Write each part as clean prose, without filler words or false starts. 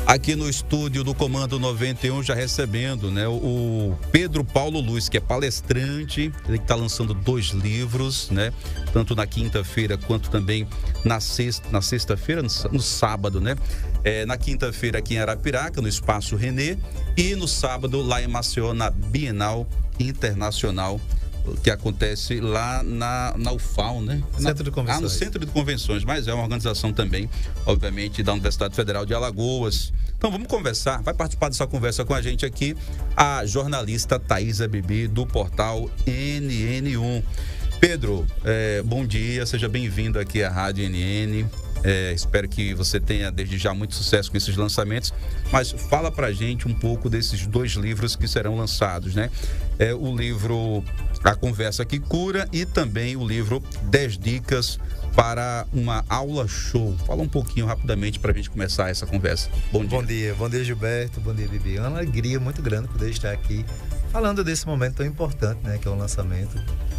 Aqui no estúdio do Comando 91, já recebendo, né, o Pedro Paulo Luz, que é palestrante, ele está lançando 2 livros, né, tanto na quinta-feira quanto também na sexta-feira, no sábado, né, na quinta-feira aqui em Arapiraca, no Espaço Renê, e no sábado lá em Maceió, na Bienal Internacional, que acontece lá na UFAL, né? Centro de Convenções. No Centro de Convenções, mas é uma organização também, obviamente, da Universidade Federal de Alagoas. Então vamos conversar, vai participar dessa conversa com a gente aqui a jornalista Thaisa Bibi, do portal NN1. Pedro, bom dia, seja bem-vindo aqui à Rádio NN. Espero que você tenha desde já muito sucesso com esses lançamentos, mas fala pra gente um pouco desses 2 livros que serão lançados, né? O livro A Conversa que Cura e também o livro 10 Dicas para uma Aula Show. Fala um pouquinho rapidamente para a gente começar essa conversa. Bom dia. Bom dia Gilberto, bom dia Bibi. É uma alegria muito grande poder estar aqui falando desse momento tão importante, né, que é o lançamento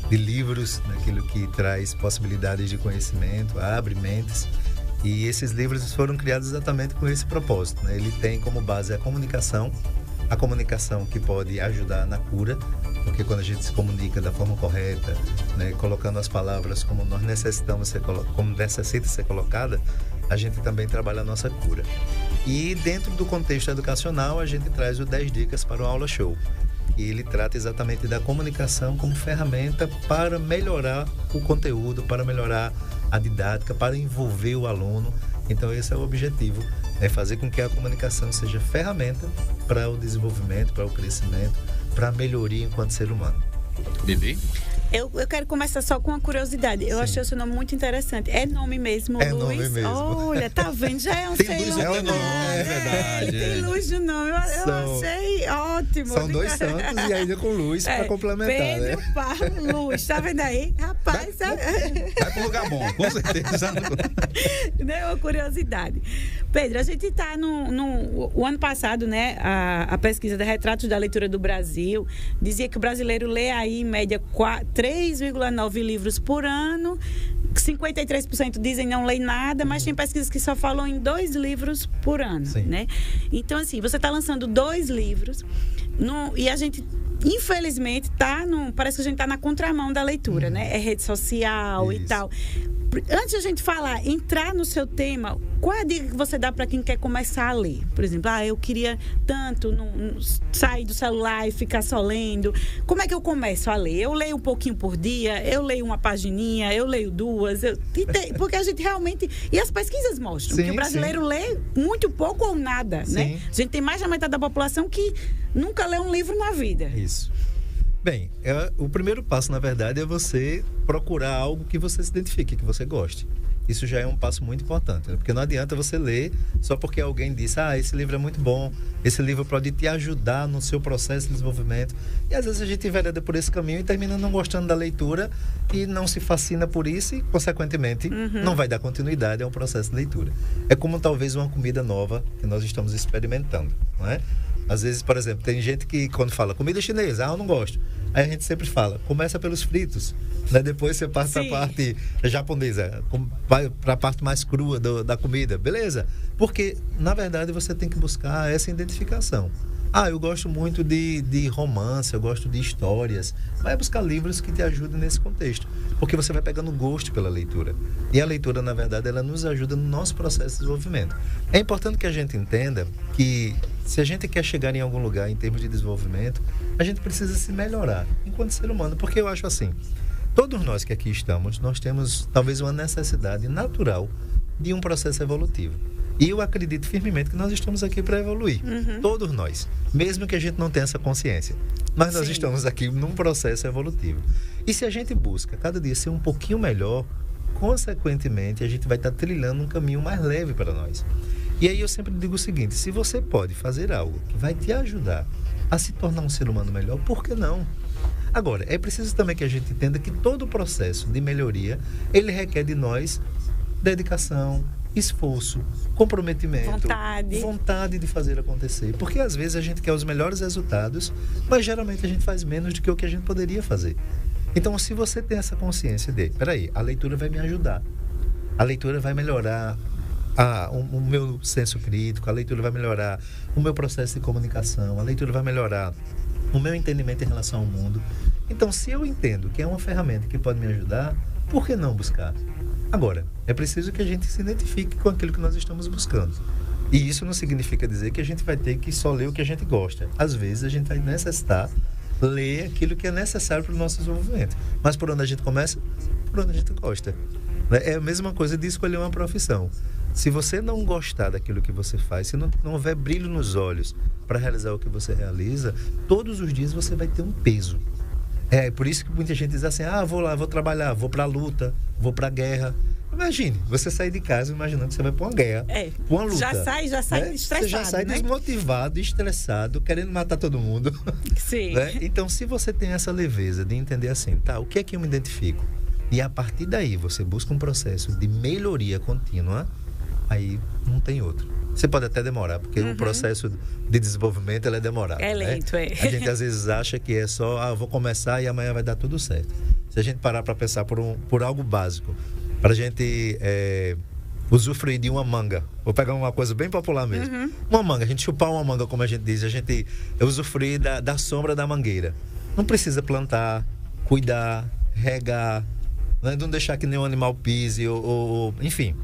de livros, aquilo que traz possibilidades de conhecimento, abre mentes. E esses livros foram criados exatamente com esse propósito, né? Ele tem como base a comunicação que pode ajudar na cura, porque quando a gente se comunica da forma correta, né, colocando as palavras como nós necessitamos como necessita ser colocada, a gente também trabalha a nossa cura. E dentro do contexto educacional, a gente traz o 10 Dicas para o Aula Show. E ele trata exatamente da comunicação como ferramenta para melhorar o conteúdo, para melhorar a didática, para envolver o aluno. Então esse é o objetivo, é fazer com que a comunicação seja ferramenta para o desenvolvimento, para o crescimento, para a melhoria enquanto ser humano. Bibi? Eu quero começar só com uma curiosidade. Eu achei o seu nome muito interessante. É nome mesmo, Luz? Nome mesmo. Olha, tá vendo? Já é um Tem sei luz lá. no nome, é verdade. Tem luz no nome. Eu achei ótimo. São 2 santos e ainda com luz para complementar, Pedro, né? Paulo, Luz. Tá vendo aí? Rapaz, Vai pro lugar bom, com certeza. Né, uma curiosidade. Pedro, a gente está o ano passado, né, a pesquisa da Retratos da Leitura do Brasil dizia que o brasileiro lê aí, em média, 3,9 livros por ano. 53% dizem não lê nada, mas tem pesquisas que só falam em 2 livros por ano, né? Então, assim, você está lançando 2 livros e a gente, infelizmente, parece que a gente está na contramão da leitura, né? É rede social e tal. Antes de a gente entrar no seu tema, qual é a dica que você dá para quem quer começar a ler? Por exemplo, eu queria tanto sair do celular e ficar só lendo. Como é que eu começo a ler? Eu leio um pouquinho por dia, eu leio uma pagininha, eu leio 2, porque a gente realmente... E as pesquisas mostram que o brasileiro lê muito pouco ou nada, né? A gente tem mais da metade da população que nunca lê um livro na vida. Isso. Bem, o primeiro passo, na verdade, é você procurar algo que você se identifique, que você goste. Isso já é um passo muito importante, né? Porque não adianta você ler só porque alguém disse, esse livro é muito bom, esse livro pode te ajudar no seu processo de desenvolvimento. E às vezes a gente envereda por esse caminho e termina não gostando da leitura e não se fascina por isso e, consequentemente, não vai dar continuidade a um processo de leitura. É como talvez uma comida nova que nós estamos experimentando, não é? Às vezes, por exemplo, tem gente que quando fala comida chinesa, eu não gosto. Aí a gente sempre fala, começa pelos fritos, né? Depois você passa para a parte japonesa, vai para a parte mais crua da comida, beleza? Porque, na verdade, você tem que buscar essa identificação. Eu gosto muito de romance, eu gosto de histórias. Vai buscar livros que te ajudem nesse contexto, porque você vai pegando gosto pela leitura. E a leitura, na verdade, ela nos ajuda no nosso processo de desenvolvimento. É importante que a gente entenda que se a gente quer chegar em algum lugar em termos de desenvolvimento, a gente precisa se melhorar enquanto ser humano, porque eu acho assim, todos nós que aqui estamos, nós temos talvez uma necessidade natural de um processo evolutivo. E eu acredito firmemente que nós estamos aqui para evoluir. Todos nós. Mesmo que a gente não tenha essa consciência. Mas nós estamos aqui num processo evolutivo. E se a gente busca cada dia ser um pouquinho melhor, consequentemente, a gente vai estar trilhando um caminho mais leve para nós. E aí eu sempre digo o seguinte, se você pode fazer algo que vai te ajudar a se tornar um ser humano melhor, por que não? Agora, é preciso também que a gente entenda que todo o processo de melhoria, ele requer de nós dedicação, esforço, comprometimento, vontade de fazer acontecer. Porque às vezes a gente quer os melhores resultados, mas geralmente a gente faz menos do que o que a gente poderia fazer. Então, se você tem essa consciência de, a leitura vai me ajudar, a leitura vai melhorar o meu senso crítico, a leitura vai melhorar o meu processo de comunicação, a leitura vai melhorar o meu entendimento em relação ao mundo. Então, se eu entendo que é uma ferramenta que pode me ajudar, por que não buscar? Agora, é preciso que a gente se identifique com aquilo que nós estamos buscando. E isso não significa dizer que a gente vai ter que só ler o que a gente gosta. Às vezes, a gente vai necessitar ler aquilo que é necessário para o nosso desenvolvimento. Mas por onde a gente começa? Por onde a gente gosta. É a mesma coisa de escolher uma profissão. Se você não gostar daquilo que você faz, se não houver brilho nos olhos para realizar o que você realiza, todos os dias você vai ter um peso. É por isso que muita gente diz assim, vou lá, vou trabalhar, vou para a luta, vou para a guerra. Imagine, você sair de casa imaginando que você vai para uma guerra, para uma luta. Já sai estressado, você já sai, né? Desmotivado, estressado, querendo matar todo mundo. Sim. Né? Então, se você tem essa leveza de entender assim, o que é que eu me identifico? E a partir daí você busca um processo de melhoria contínua, aí não tem outro. Você pode até demorar, porque o processo de desenvolvimento ele é demorado. É lento, né? A gente às vezes acha que é só, eu vou começar e amanhã vai dar tudo certo. Se a gente parar para pensar por algo básico, para a gente usufruir de uma manga, vou pegar uma coisa bem popular mesmo. Uma manga, a gente chupar uma manga, como a gente diz, a gente usufruir da sombra da mangueira. Não precisa plantar, cuidar, regar, não deixar que nenhum animal pise, enfim.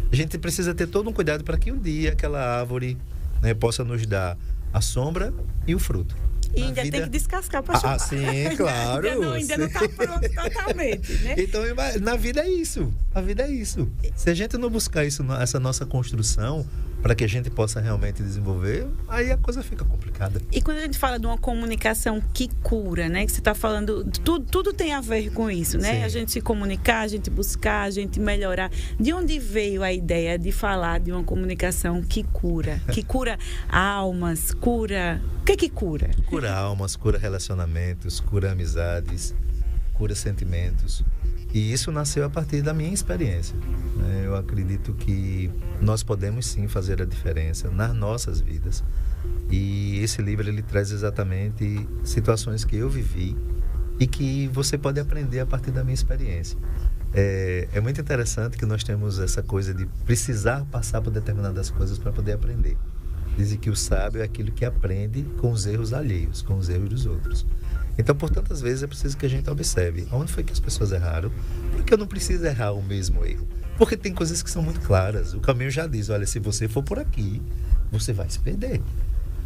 A gente precisa ter todo um cuidado para que um dia aquela árvore, né, possa nos dar a sombra e o fruto. E ainda tem que descascar para chupar. Sim, claro. ainda não está pronto totalmente, né? Então, na vida é isso. A vida é isso. Se a gente não buscar isso, essa nossa construção, para que a gente possa realmente desenvolver, aí a coisa fica complicada. E quando a gente fala de uma comunicação que cura, né? Que você está falando, tudo tem a ver com isso, né? Sim. A gente se comunicar, a gente buscar, a gente melhorar. De onde veio a ideia de falar de uma comunicação que cura? Que cura almas, cura... O que cura? Cura almas, cura relacionamentos, cura amizades, cura sentimentos. E isso nasceu a partir da minha experiência. Eu acredito que nós podemos sim fazer a diferença nas nossas vidas. E esse livro ele traz exatamente situações que eu vivi e que você pode aprender a partir da minha experiência. É muito interessante que nós temos essa coisa de precisar passar por determinadas coisas para poder aprender. Dizem que o sábio é aquilo que aprende com os erros alheios, com os erros dos outros. Então, por tantas vezes, é preciso que a gente observe onde foi que as pessoas erraram, porque eu não preciso errar o mesmo erro. Porque tem coisas que são muito claras. O caminho já diz, olha, se você for por aqui, você vai se perder.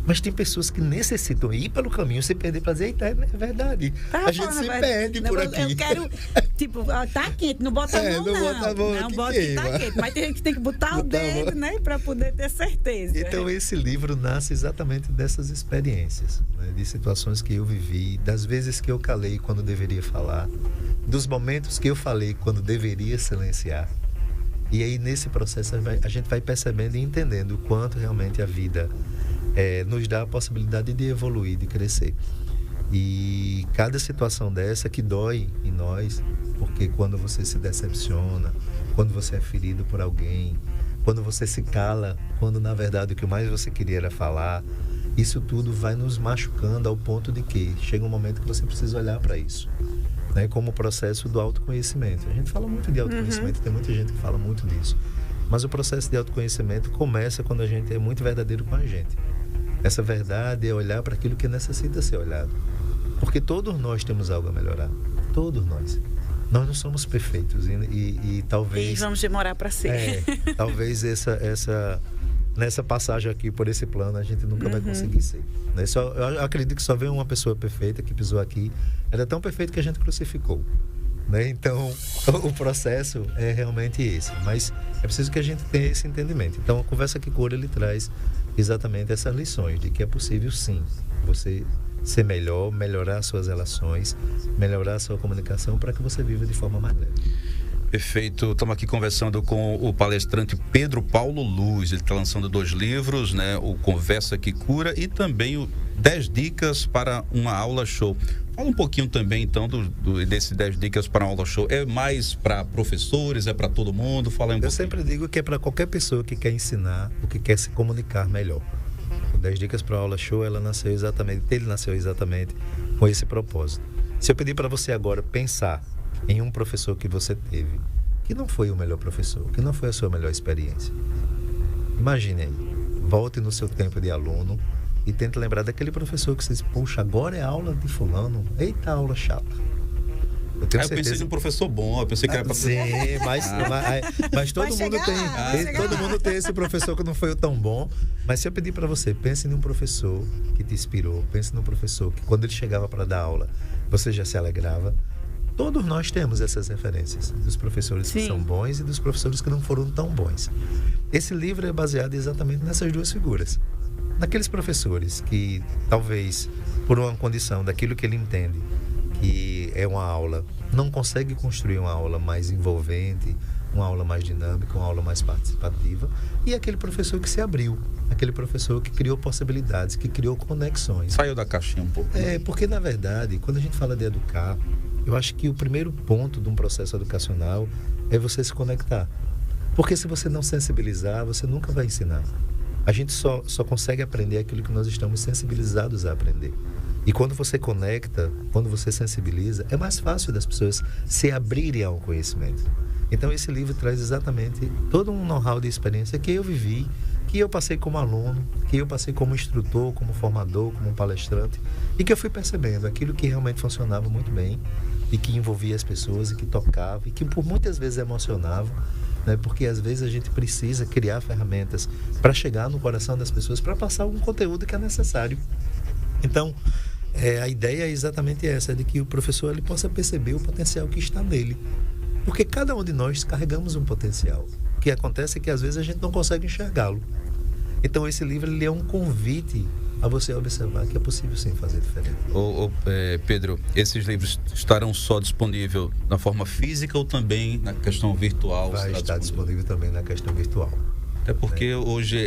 Mas tem pessoas que necessitam ir pelo caminho, se perder para dizer, eita, é verdade. A gente se perde por aqui. Eu quero, tá quente, não bota a mão, não. Bota a mão, não bota que tá quente. Mas tem gente que tem que botar o dedo, né, para poder ter certeza. Então, esse livro nasce exatamente dessas experiências, né, de situações que eu vivi, das vezes que eu calei quando deveria falar, dos momentos que eu falei quando deveria silenciar. E aí, nesse processo, a gente vai percebendo e entendendo o quanto realmente a vida nos dá a possibilidade de evoluir, de crescer. E cada situação dessa que dói em nós, porque quando você se decepciona, quando você é ferido por alguém, quando você se cala, quando na verdade o que mais você queria era falar, isso tudo vai nos machucando ao ponto de que chega um momento que você precisa olhar para isso, né? Como o processo do autoconhecimento. A gente fala muito de autoconhecimento, tem muita gente que fala muito disso. Mas o processo de autoconhecimento começa quando a gente é muito verdadeiro com a gente. Essa verdade é olhar para aquilo que necessita ser olhado. Porque todos nós temos algo a melhorar. Todos nós. Nós não somos perfeitos. E talvez... E vamos demorar para ser. Talvez nessa passagem aqui, por esse plano, a gente nunca vai conseguir ser. Né? Eu acredito que só veio uma pessoa perfeita que pisou aqui. Ela é tão perfeita que a gente crucificou. Né? Então, o processo é realmente esse. Mas é preciso que a gente tenha esse entendimento. Então, a Conversa que Cura, ele traz exatamente essas lições de que é possível, sim, você ser melhor, melhorar suas relações, melhorar a sua comunicação para que você viva de forma mais leve. Perfeito. Estamos aqui conversando com o palestrante Pedro Paulo Luz. Ele está lançando 2 livros, né? O Conversa que Cura e também o 10 Dicas para uma Aula Show. Fala um pouquinho também, então, desse 10 Dicas para uma Aula Show. É mais para professores, é para todo mundo? Fala um pouquinho. Eu sempre digo que é para qualquer pessoa que quer ensinar ou que quer se comunicar melhor. O 10 Dicas para uma Aula Show, ele nasceu exatamente com esse propósito. Se eu pedir para você agora pensar em um professor que você teve, que não foi o melhor professor, que não foi a sua melhor experiência, Imagine aí, volte no seu tempo de aluno e tente lembrar daquele professor que você diz, poxa, agora é aula de fulano, eita, aula chata. Eu pensei em um professor bom, eu pensei que era para... Sim, mas todo mundo tem esse professor que não foi tão bom. Mas se eu pedir para você, pense num professor que te inspirou, pense num professor que quando ele chegava para dar aula, você já se alegrava. Todos nós temos essas referências, dos professores que são bons e dos professores que não foram tão bons. Esse livro é baseado exatamente nessas duas figuras. Naqueles professores que, talvez, por uma condição daquilo que ele entende, que é uma aula, não consegue construir uma aula mais envolvente, uma aula mais dinâmica, uma aula mais participativa, e aquele professor que se abriu, aquele professor que criou possibilidades, que criou conexões. Saiu da caixinha um pouco. Porque, na verdade, quando a gente fala de educar, eu acho que o primeiro ponto de um processo educacional é você se conectar. Porque se você não sensibilizar, você nunca vai ensinar. A gente só consegue aprender aquilo que nós estamos sensibilizados a aprender. E quando você conecta, quando você sensibiliza, é mais fácil das pessoas se abrirem ao conhecimento. Então esse livro traz exatamente todo um know-how de experiência que eu vivi, que eu passei como aluno, que eu passei como instrutor, como formador, como palestrante, e que eu fui percebendo aquilo que realmente funcionava muito bem e que envolvia as pessoas e que tocava e que por muitas vezes emocionava, né? Porque às vezes a gente precisa criar ferramentas para chegar no coração das pessoas, para passar algum conteúdo que é necessário. Então, a ideia é exatamente essa, de que o professor ele possa perceber o potencial que está nele. Porque cada um de nós carregamos um potencial. O que acontece é que às vezes a gente não consegue enxergá-lo. Então esse livro ele é um convite a você observar que é possível sim fazer diferente. Pedro, esses livros estarão só disponíveis na forma física ou também na questão virtual? Vai estar disponível também na questão virtual. Até porque hoje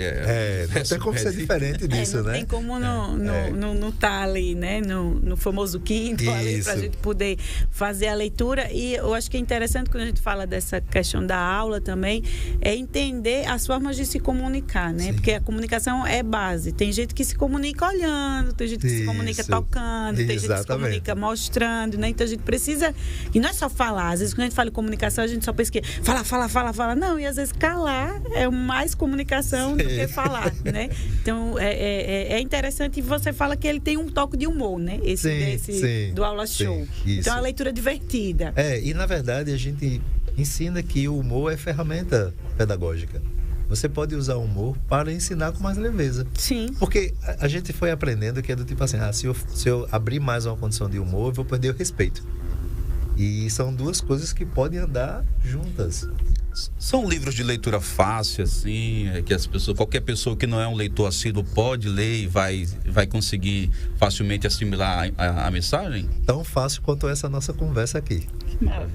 não tem como ser diferente disso, não né? Tem como não tá ali, né? No famoso Kindle ali, pra gente poder fazer a leitura. E eu acho que é interessante quando a gente fala dessa questão da aula também, é entender as formas de se comunicar, né? Sim. Porque a comunicação é base. Tem gente que se comunica olhando, tem gente que se comunica tocando, tem gente que se comunica mostrando, né? Então a gente precisa... E não é só falar. Às vezes quando a gente fala em comunicação, a gente só pensa que fala. Não, e às vezes calar é mais comunicação do que falar, né? Então, é interessante, e você fala que ele tem um toque de humor, né? Esse do Aula Show. Então, é uma leitura divertida. E na verdade, a gente ensina que o humor é ferramenta pedagógica. Você pode usar o humor para ensinar com mais leveza. Sim. Porque a gente foi aprendendo que é do tipo assim, se eu abrir mais uma condição de humor, eu vou perder o respeito. E são duas coisas que podem andar juntas. São livros de leitura fácil, assim, que qualquer pessoa que não é um leitor assíduo pode ler e vai conseguir facilmente assimilar a mensagem? Tão fácil quanto essa nossa conversa aqui.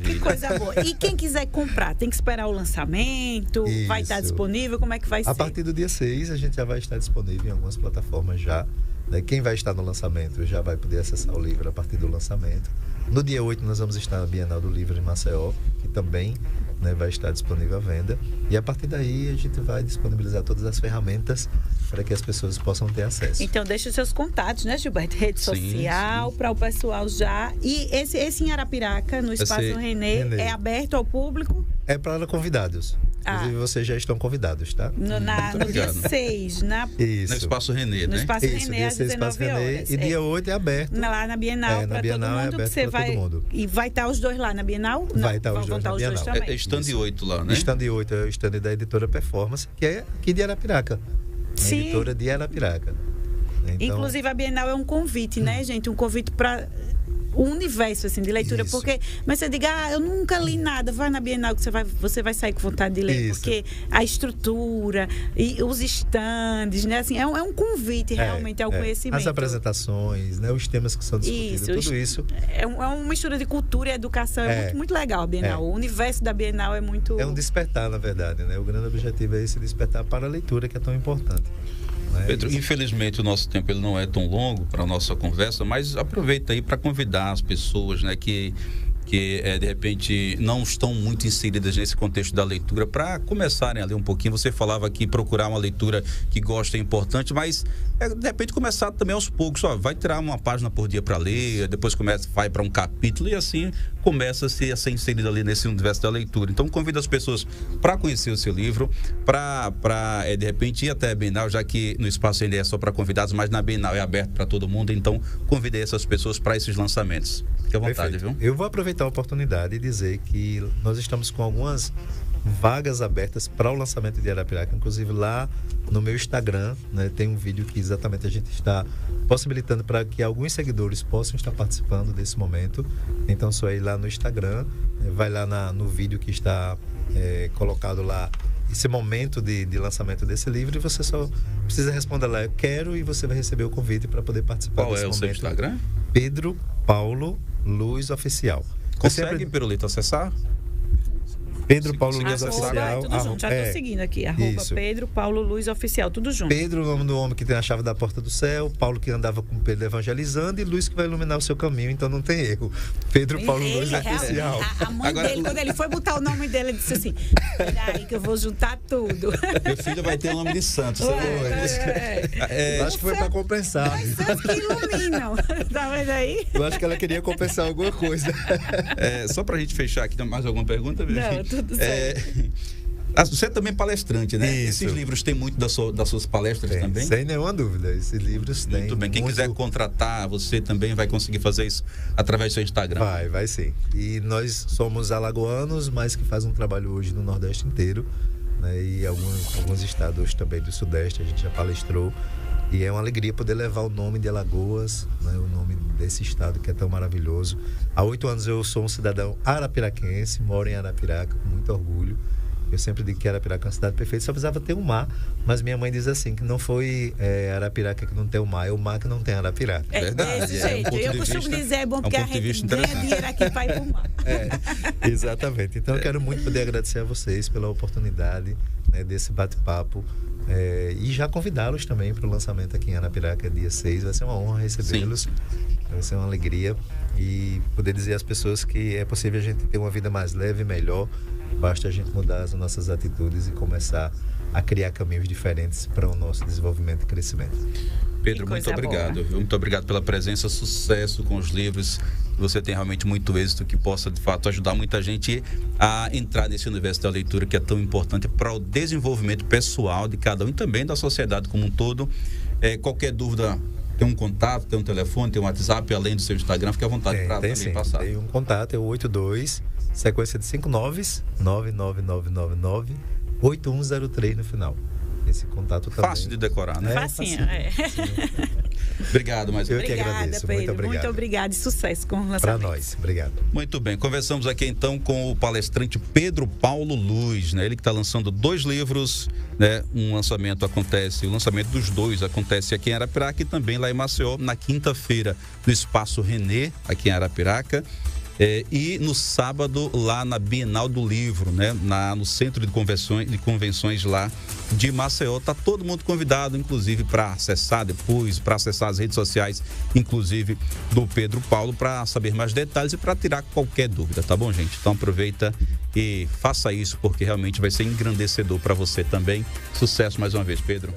Que coisa boa. E quem quiser comprar, tem que esperar o lançamento? Isso. Vai estar disponível? Como é que vai ser? A partir do dia 6, a gente já vai estar disponível em algumas plataformas já. Né? Quem vai estar no lançamento já vai poder acessar o livro a partir do lançamento. No dia 8, nós vamos estar na Bienal do Livro em Maceió, que também vai estar disponível à venda. E a partir daí a gente vai disponibilizar todas as ferramentas para que as pessoas possam ter acesso. Então deixa os seus contatos, né, Gilberto? Rede social, para o pessoal já. E esse em Arapiraca, no Espaço Renê, é aberto ao público? É para convidados. Inclusive, vocês já estão convidados, tá? No dia 6, no Espaço Renê, né? No Espaço Renê, às 19 horas. E dia 8 é aberto. Lá na Bienal, para todo mundo. Que você vai... todo mundo. E vai estar os dois lá na Bienal? Vai estar os dois na Bienal. É stand 8 lá, né? Stand 8 é o stand da editora Performance, que é aqui de Arapiraca. Sim. Editora de Arapiraca. Então... Inclusive, a Bienal é um convite, né, gente? Um convite para... o universo assim de leitura. Isso. Porque, mas você diga, eu nunca li nada, vai na Bienal que você vai sair com vontade de ler. Isso. Porque a estrutura e os estandes, né, assim, é um convite realmente ao conhecimento. As apresentações, né, os temas que são discutidos, tudo isso. É uma mistura de cultura e educação, muito, muito legal a Bienal. O universo da Bienal é muito... É um despertar, na verdade, né? O grande objetivo é esse despertar para a leitura, que é tão importante. Pedro, infelizmente o nosso tempo ele não é tão longo para a nossa conversa, mas aproveita aí para convidar as pessoas, né, que que de repente não estão muito inseridas nesse contexto da leitura, para começarem a ler um pouquinho. Você falava aqui, procurar uma leitura que gosta é importante, mas de repente começar também aos poucos. Vai tirar uma página por dia para ler, depois vai para um capítulo e assim começa a ser inserido ali nesse universo da leitura. Então convido as pessoas para conhecer o seu livro, para de repente ir até a Bienal, já que no espaço ainda é só para convidados, mas na Bienal é aberto para todo mundo, então convidei essas pessoas para esses lançamentos. Fique à vontade, Perfeito. viu? Eu vou aproveitar a oportunidade e dizer que nós estamos com algumas vagas abertas para o lançamento de Arapiraca, inclusive lá no meu Instagram, né, tem um vídeo que exatamente a gente está possibilitando para que alguns seguidores possam estar participando desse momento. Então só ir lá no Instagram, vai lá no vídeo que está colocado lá esse momento de lançamento desse livro, e você só precisa responder lá, eu quero, e você vai receber o convite para poder participar Qual desse momento. Qual é o seu Instagram? Pedro Paulo Luz Oficial. Consegue, Pirulito, acessar? Pedro Paulo Luz Arroba, Oficial. tudo junto, já estou seguindo aqui. Isso. Pedro Paulo Luz Oficial, tudo junto. Pedro, o nome do homem que tem a chave da porta do céu. Paulo, que andava com Pedro evangelizando. E Luz, que vai iluminar o seu caminho. Então não tem erro. Pedro Paulo Luz Oficial. A mãe dele, quando ele foi botar o nome dele, ele disse assim: peraí que eu vou juntar tudo. Meu filho vai ter o nome de santo. Acho que foi para compensar. Dois santos que iluminam. Tá vendo aí? Eu acho que ela queria compensar alguma coisa. Só para a gente fechar aqui, mais alguma pergunta? Não, tudo certo. Você é também palestrante, né? Isso. Esses livros têm muito das suas palestras também? Sem nenhuma dúvida. Esses livros têm. Muito bem. Quem quiser contratar, você também vai conseguir fazer isso através do seu Instagram. Vai sim. E nós somos alagoanos, mas que faz um trabalho hoje no Nordeste inteiro, né? E alguns estados também do Sudeste, a gente já palestrou. E é uma alegria poder levar o nome de Alagoas, né? O nome desse estado que é tão maravilhoso. Há 8 anos eu sou um cidadão arapiraquense, moro em Arapiraca com muito orgulho. Eu sempre digo que Arapiraca é uma cidade perfeita, só precisava ter um mar. Mas minha mãe diz assim, que não foi Arapiraca que não tem o mar, é o mar que não tem Arapiraca. Verdade. Desse jeito. Eu costumo dizer, é bom porque a gente ganha dinheiro aqui para ir pro mar. Exatamente. Então eu quero muito poder agradecer a vocês pela oportunidade, né, desse bate-papo. E já convidá-los também para o lançamento aqui em Arapiraca, dia 6. Vai ser uma honra recebê-los. Vai ser uma alegria. E poder dizer às pessoas que é possível a gente ter uma vida mais leve e melhor. Basta a gente mudar as nossas atitudes e começar a criar caminhos diferentes para o nosso desenvolvimento e crescimento. Pedro, muito obrigado. Muito obrigado pela presença, sucesso com os livros. Você tem realmente muito êxito, que possa, de fato, ajudar muita gente a entrar nesse universo da leitura, que é tão importante para o desenvolvimento pessoal de cada um e também da sociedade como um todo. Qualquer dúvida, tem um contato, tem um telefone, tem um WhatsApp, além do seu Instagram, fique à vontade para também passar. Tem um contato, é o 82, sequência de 5 9s, 99999 8103 no final. Esse contato também. Fácil de decorar, né? Facinho, Obrigado mais uma vez. Eu que agradeço. Pedro, muito obrigado. Muito obrigado e sucesso com o lançamento. Para nós, obrigado. Muito bem, conversamos aqui então com o palestrante Pedro Paulo Luz, né? Ele que está lançando 2 livros, né? O lançamento dos 2 acontece aqui em Arapiraca e também lá em Maceió, na quinta-feira, no Espaço Renê, aqui em Arapiraca. E no sábado lá na Bienal do Livro, né? No Centro de Convenções lá de Maceió. Tá todo mundo convidado, inclusive, para acessar depois, para acessar as redes sociais, inclusive do Pedro Paulo, para saber mais detalhes e para tirar qualquer dúvida, tá bom, gente? Então aproveita e faça isso, porque realmente vai ser engrandecedor para você também. Sucesso mais uma vez, Pedro.